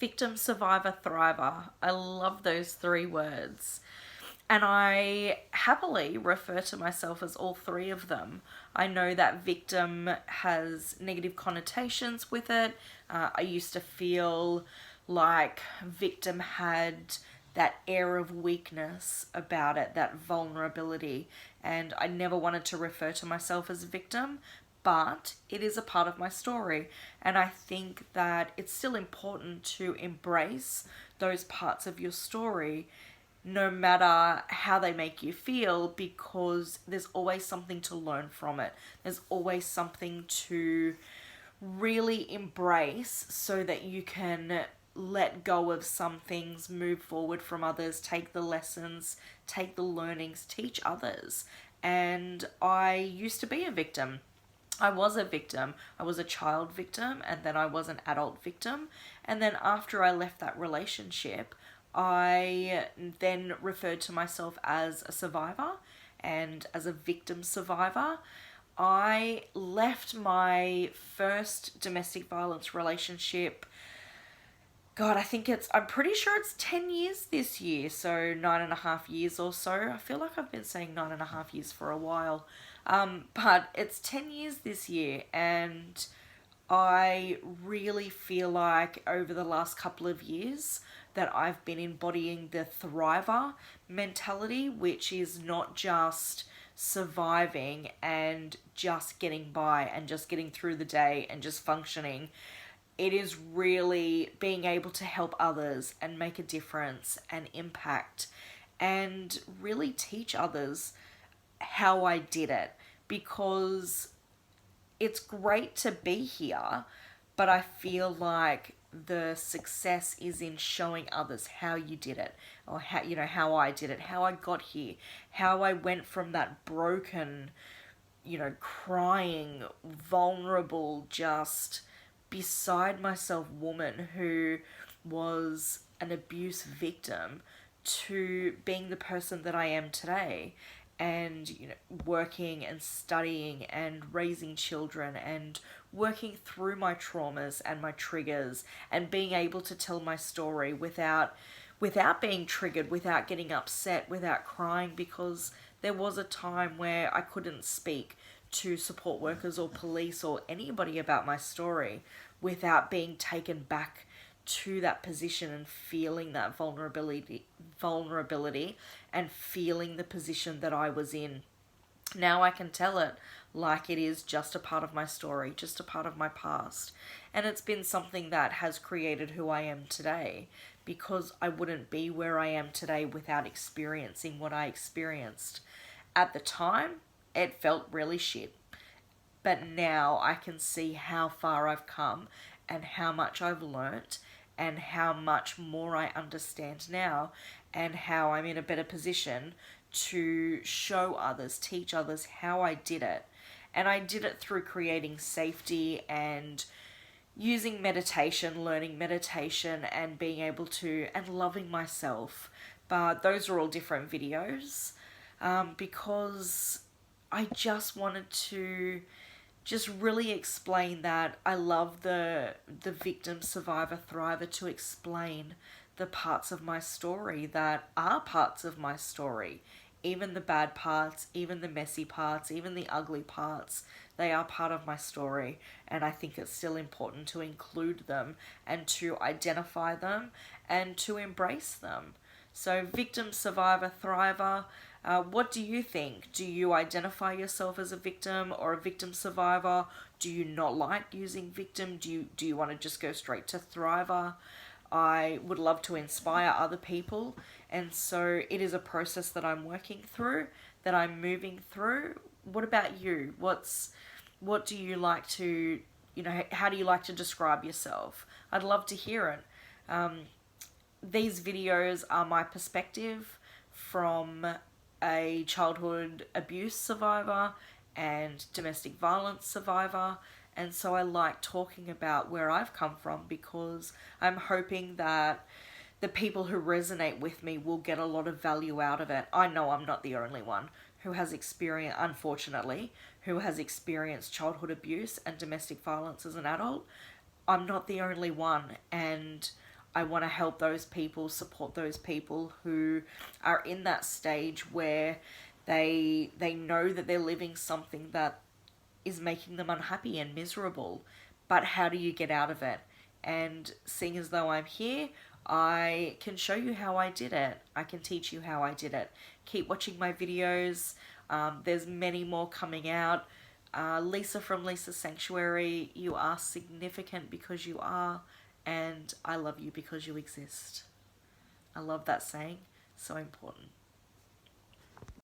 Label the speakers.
Speaker 1: Victim, survivor, thriver. I love those three words. And I happily refer to myself as all three of them. I know that victim has negative connotations with it. I used to feel like victim had that air of weakness about it, that vulnerability, and I never wanted to refer to myself as a victim, but it is a part of my story, and I think that it's still important to embrace those parts of your story no matter how they make you feel, because there's always something to learn from it. There's always something to really embrace so that you can let go of some things, move forward from others, take the lessons, take the learnings, teach others. And I used to be a victim. I was a victim. I was a child victim, and then I was an adult victim. And then after I left that relationship, I then referred to myself as a survivor and as a victim survivor. I left my first domestic violence relationship. God, I'm pretty sure it's 10 years this year, so 9.5 years or so. I feel like I've been saying 9.5 years for a while. But it's 10 years this year, and I really feel like over the last couple of years that I've been embodying the thriver mentality, which is not just surviving and just getting by and just getting through the day and just functioning. It is really being able to help others and make a difference and impact and really teach others how I did it, because it's great to be here, but I feel like the success is in showing others how you did it, or how I did it, how I got here, how I went from that broken, crying, vulnerable, just beside myself woman who was an abuse victim to being the person that I am today, and working and studying and raising children and working through my traumas and my triggers and being able to tell my story without being triggered, without getting upset, without crying, because there was a time where I couldn't speak to support workers or police or anybody about my story without being taken back to that position and feeling that vulnerability and feeling the position that I was in. Now I can tell it like it is just a part of my story, just a part of my past. And it's been something that has created who I am today, because I wouldn't be where I am today without experiencing what I experienced. At the time, it felt really shit. But now I can see how far I've come and how much I've learnt and how much more I understand now, and how I'm in a better position to show others, teach others how I did it. And I did it through creating safety and using meditation, learning meditation, and being able to, and loving myself. But those are all different videos, because I just wanted to just really explain that I love the victim, survivor, thriver, to explain the parts of my story that are parts of my story. Even the bad parts, even the messy parts, even the ugly parts, they are part of my story. And I think it's still important to include them and to identify them and to embrace them. So, victim, survivor, thriver. What do you think? Do you identify yourself as a victim or a victim survivor? Do you not like using victim? Do you want to just go straight to thriver? I would love to inspire other people, and so it is a process that I'm working through, that I'm moving through. What about you? What do you like to, how do you like to describe yourself? I'd love to hear it. These videos are my perspective from a childhood abuse survivor and domestic violence survivor. And so I like talking about where I've come from, because I'm hoping that the people who resonate with me will get a lot of value out of it. I know I'm not the only one who has experienced, unfortunately, who has experienced childhood abuse and domestic violence as an adult. I'm not the only one, and I want to help those people, support those people who are in that stage where they know that they're living something that is making them unhappy and miserable. But how do you get out of it? And seeing as though I'm here, I can show you how I did it. I can teach you how I did it. Keep watching my videos. There's many more coming out. Lisa from Lisa's Sanctuary, you are significant because you are, and I love you because you exist. I love that saying. So important.